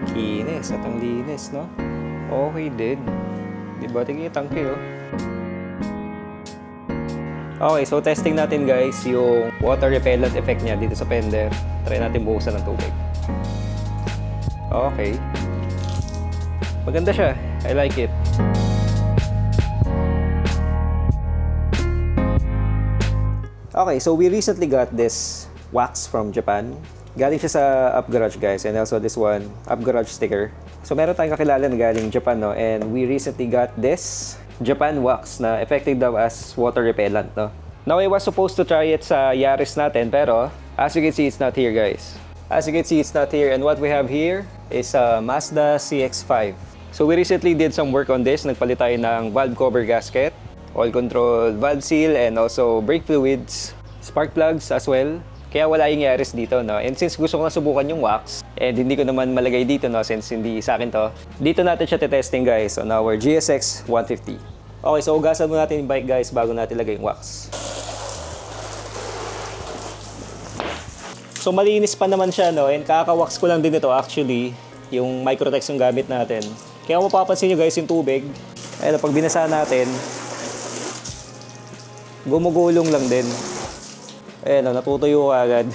Kinis at ang linis, no? Okay din. Diba? Tingin yung tangke, oh. Okay, so testing natin guys yung water repellent effect niya dito sa fender. Try natin buhusan ng tubig. Okay. Maganda siya. I like it. Okay, so we recently got this wax from Japan. Galing siya sa Up Garage guys, and also this one, Up Garage sticker. So meron tayong kakilala na galing Japan, no? And we recently got this Japan wax na effective daw as water repellent, no? Now I was supposed to try it sa Yaris natin, pero as you can see, it's not here guys. As you can see, it's not here, and what we have here is a Mazda CX-5. So we recently did some work on this. Nagpalit tayo ng valve cover gasket, oil control valve seal, and also brake fluids, spark plugs as well. Kaya wala yung Yaris dito, no? And since gusto ko na subukan yung wax, and hindi ko naman malagay dito, no? Since hindi sa akin to, dito natin siya testing guys on our GSX 150. Okay, so ugasan mo natin yung bike guys bago natin lagay yung wax. So malinis pa naman siya, no? And kaka-wax ko lang din ito actually, yung Microtex yung gamit natin. Kaya kung mapapansin nyo guys yung tubig, ayun, pag binasa natin, gumugulong lang din. Ayan, natutuyo agad.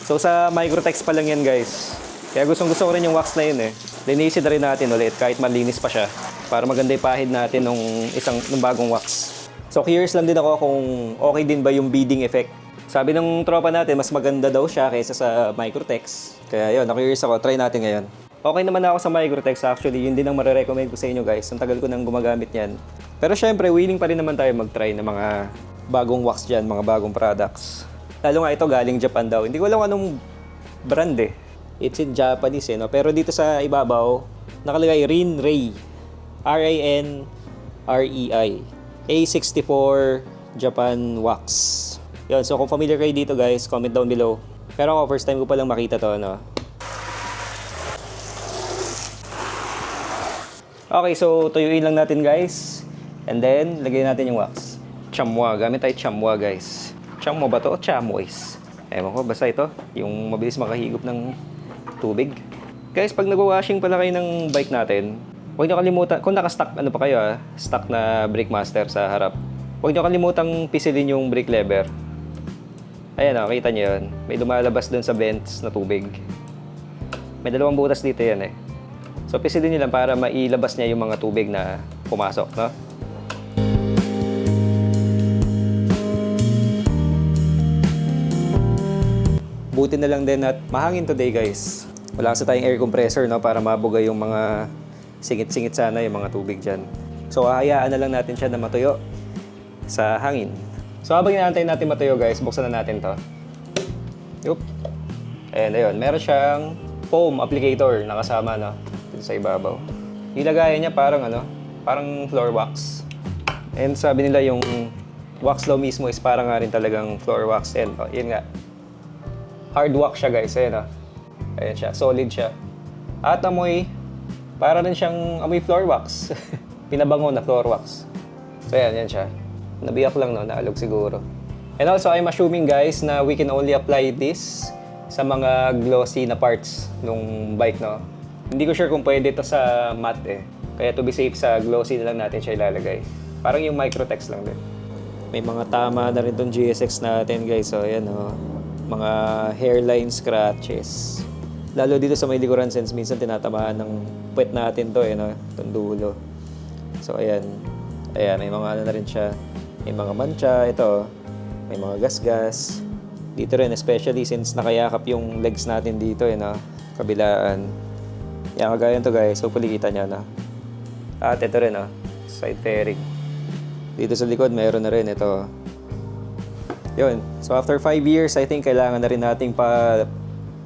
So sa Microtex pa lang yan guys. Kaya gusto ko rin yung wax na yun eh. Linisin na rin natin ulit kahit malinis pa siya. Para maganda yung pahid natin nung bagong wax. So curious lang din ako kung okay din ba yung beading effect. Sabi ng tropa natin, mas maganda daw siya kaysa sa Microtex. Kaya yun, na-curious ako. Try natin ngayon. Okay naman ako sa Microtex actually. Yun din ang marirecommend ko sa inyo guys. Ang tagal ko nang gumagamit yan. Pero syempre, willing pa rin naman tayo mag-try ng mga bagong wax dyan, mga bagong products. Lalo nga ito galing Japan daw. Hindi ko alam anong brand eh. It's in Japanese eh, no? Pero dito sa ibabaw, nakalagay Rinrei. R-I-N-R-E-I. A64 Japan Wax. Yun, so kung familiar kayo dito guys, comment down below. Pero ako, first time ko palang makita to, no? Okay, so tuyuin lang natin guys. And then, lagyan natin yung wax. Chamois. Gamit tayo chamois guys. Chamois ba to o chamois? Ewan ko, basta ito. Yung mabilis makahigop ng tubig. Guys, pag nag-washing pala kayo ng bike natin, huwag nyo kalimutan, kung naka-stock ano pa kayo stock na brake master sa harap, huwag nyo kalimutang pisilin yung brake lever. Ayan o, kita nyo yun. May lumalabas dun sa vents na tubig. May dalawang butas dito yan eh. So pisilin nyo lang para mailabas niya yung mga tubig na pumasok, no? Buti na lang din at mahangin today guys. Wala kasi tayong air compressor, no, para mabugay yung mga singit-singit sana yung mga tubig dyan. So hahayaan na lang natin siya na matuyo sa hangin. So habang inaantay natin matuyo guys, buksan na natin to. Yup. And ayun, meron siyang foam applicator na kasama, no, dito sa ibabaw. Ilagayan niya parang parang floor wax. And sabi nila yung wax daw mismo is parang nga rin talagang floor wax. And yun nga. Hard wax siya guys, ayan o. Ayan siya, solid siya. At amoy, para rin siyang amoy floor wax. Pinabango na floor wax. So ayan, yan siya. Nabiyak lang, no, naalog siguro. And also, I'm assuming guys na we can only apply this sa mga glossy na parts nung bike, no. Hindi ko sure kung pwede ito sa matte eh. Kaya to be safe, sa glossy na lang natin siya ilalagay. Parang yung Microtex lang din. May mga tama na rin tong GSX natin guys, so ayan o. Mga hairline scratches. Lalo dito sa may likuran since minsan tinatamaan ng puwet natin to, no? Itong dulo. So, ayan. Ayan, may mga ano na rin siya. May mga mancha, ito. May mga gasgas. Dito rin, especially since nakayakap yung legs natin dito, no? Kabilaan. Yan, kagaya to guys. Hopefully kita nyo, no? At ito rin, no? Side fairing. Dito sa likod, mayroon na rin ito. Yun. So after 5 years, I think kailangan na rin nating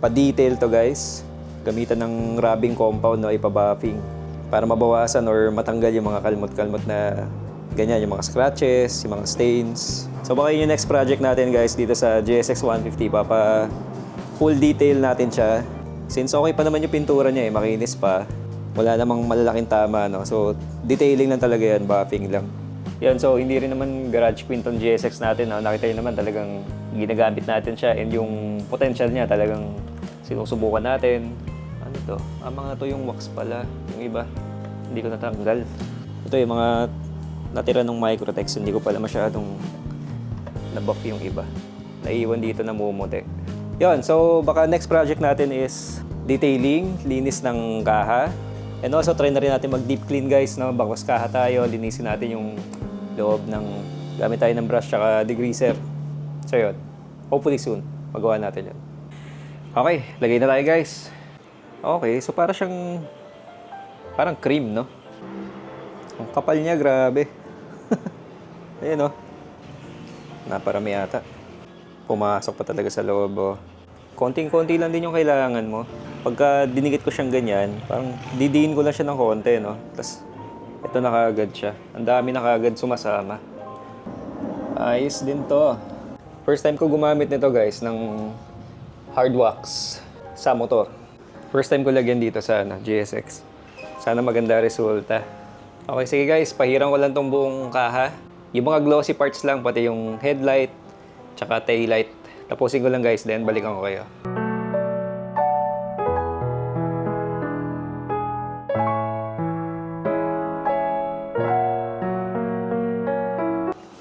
pa-detail to guys. Gamitan ng rubbing compound, no, ipa-buffing para mabawasan or matanggal yung mga kalmot-kalmot na ganyan, yung mga scratches, yung mga stains. So baka yun yung next project natin guys dito sa GSX 150. Full detail natin siya. Since okay pa naman yung pintura niya eh, makinis pa. Wala namang malalaking tama, no. So detailing lang talaga yan, buffing lang. Yan, so hindi rin naman garage queen tong GSX natin, no? Nakita nyo naman talagang ginagamit natin siya and yung potential niya talagang sinusubukan natin. Ano ito. Mga to yung wax pala. Yung iba, hindi ko natanggal. Ito yung mga natira ng Microtex. Hindi ko pala masyadong nabuff yung iba. Naiwan dito na mumuti. Yun, so baka next project natin is detailing, linis ng kaha. And also, try na rin natin mag-deep clean guys. No? Bagwas kaha tayo, linisin natin yung loob ng... Gamit tayo ng brush at degreaser. So yun, hopefully soon, magawa natin yun. Okay, lagay na tayo guys. Okay, so para siyang... Parang cream, no? Ang kapal niya, grabe. Ayan, no? Naparami yata. Pumasok pa talaga sa loob, oh. Konting-konti lang din yung kailangan mo. Pagka dinigit ko siyang ganyan, parang didiin ko lang siya ng konti, no? Tapos, ito na kaagad siya. Ang dami na kaagad sumasama. Ayos din to. First time ko gumamit nito, guys, ng hard wax sa motor. First time ko lagyan dito sa GSX. Sana maganda resulta. Okay, sige guys, pahiran ko lang tong buong kaha. Yung mga glossy parts lang, pati yung headlight, tsaka taillight. Tapusin ko lang guys, then balikan ko kayo.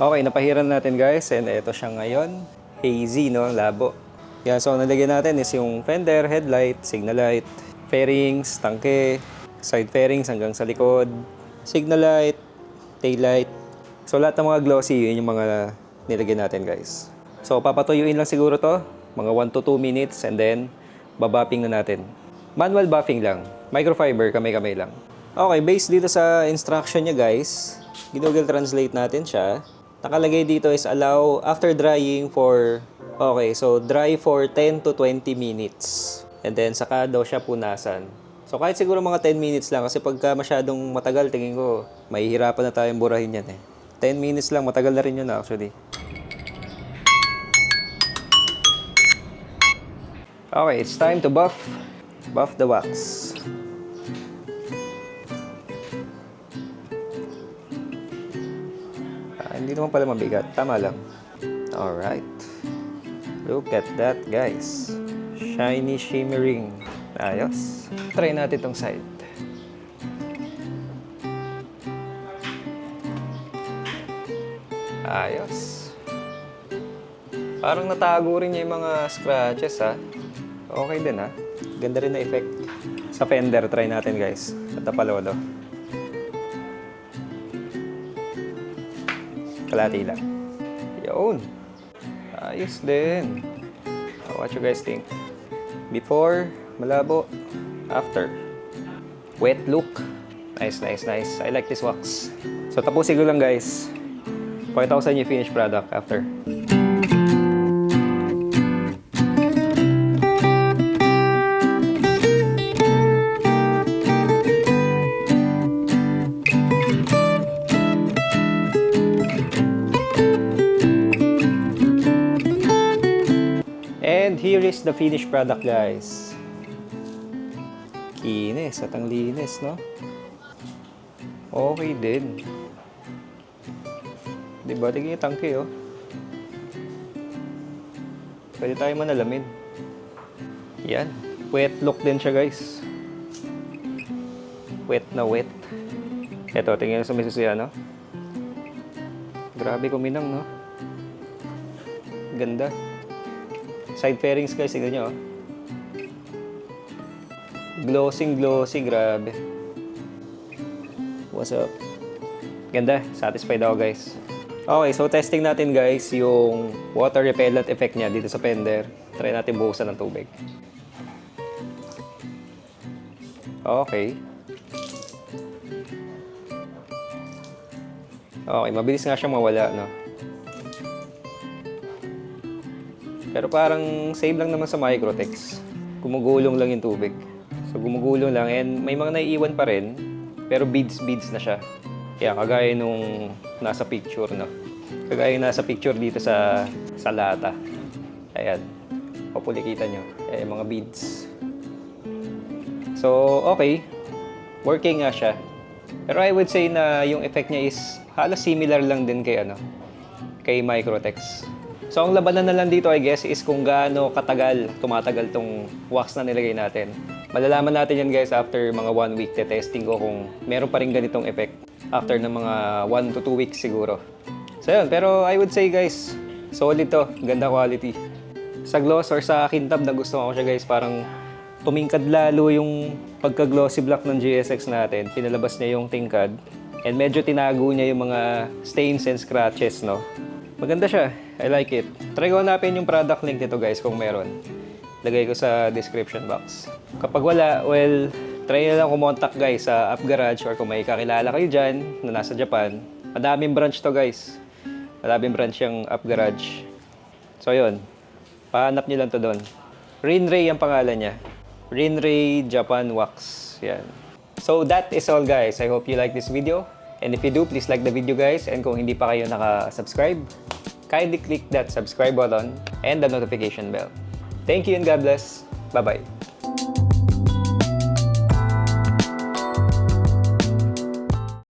Okay, napahiran natin guys, and ito siya ngayon. Hazy, no? Labo. Yan, so nalagyan natin is yung fender, headlight, signal light, fairings, tangke, side fairings hanggang sa likod, signal light, tail light. So lahat ng mga glossy, yun yung mga nilagyan natin guys. So papatuyuin lang siguro to, mga 1 to 2 minutes, and then babapping na natin. Manual buffing lang, microfiber, kamay-kamay lang. Okay, based dito sa instruction niya guys, Google Translate natin siya. Nakalagay dito is allow after drying for, okay, so dry for 10 to 20 minutes. And then saka daw siya punasan. So kahit siguro mga 10 minutes lang kasi pagka masyadong matagal, tingin ko, mahihirapan na tayong burahin yan eh. 10 minutes lang, matagal na rin yun actually. Okay, it's time to buff the wax. Hindi naman pala mabigat. Tama lang. Alright. Look at that, guys. Shiny, shimmering. Ayos. Try natin itong side. Ayos. Parang natago rin niya yung mga scratches, ha? Okay din, ha? Ganda rin na effect. Sa fender, try natin, guys. At napalolo. Kalati lang. Yun. Ayos din. What you guys think? Before, malabo. After. Wet look. Nice, nice, nice. I like this wax. So, tapusin ko lang guys. Pakita ko sa inyo yung finished product after. And here is the finished product, guys. Kinis at ang linis, no? Okay din. Diba? Tignan yung tangke, oh. Pwede tayo manalamin. Yan. Wet look din siya, guys. Wet na wet. Eto, tingnan sa may susiya, no? Grabe kuminang, no? Ganda. Side fairings guys, tignan nyo, oh. Glossing, glossy, grabe. What's up? Ganda, satisfied ako guys. Okay, so testing natin guys yung water repellent effect niya dito sa fender. Try natin buhusan ng tubig. Okay. Okay, mabilis nga siyang mawala, no? Pero parang save lang naman sa Microtex. Gumugulong lang yung tubig. So gumugulong lang and may mga naiiwan pa rin. Pero beads na siya. Kaya kagaya nung nasa picture, no? Kagaya nasa picture dito sa lata. Ayan. Hopefully kita nyo. Ayan, mga beads. So, okay. Working nga siya. Pero I would say na yung effect niya is halos similar lang din kay Microtex. So, ang labanan na lang dito, I guess, is kung gaano tumatagal tong wax na nilagay natin. Malalaman natin yan guys after mga 1 week. Testing ko kung meron pa rin ganitong effect after ng mga 1 to 2 weeks siguro. So yun, pero I would say guys, solid to. Ganda quality. Sa gloss or sa kintab na gusto ko siya guys, parang tumingkad lalo yung pagka-glossy black ng GSX natin. Pinalabas niya yung tingkad. And medyo tinago niya yung mga stains and scratches, no? Maganda siya. I like it. Try ko hanapin yung product link nito guys kung meron. Lagay ko sa description box. Kapag wala, well, try na lang kumontak guys sa Up Garage or kung may kakilala kayo dyan na nasa Japan. Madaming branch to guys. Madaming branch yung Up Garage. So yun, pahanap nyo lang to doon. Rinray ang pangalan niya. Rinray Japan Wax. Yan. So that is all guys. I hope you like this video. And if you do, please like the video guys. And kung hindi pa kayo naka-subscribe, kindly click that subscribe button and the notification bell. Thank you and God bless. Bye-bye.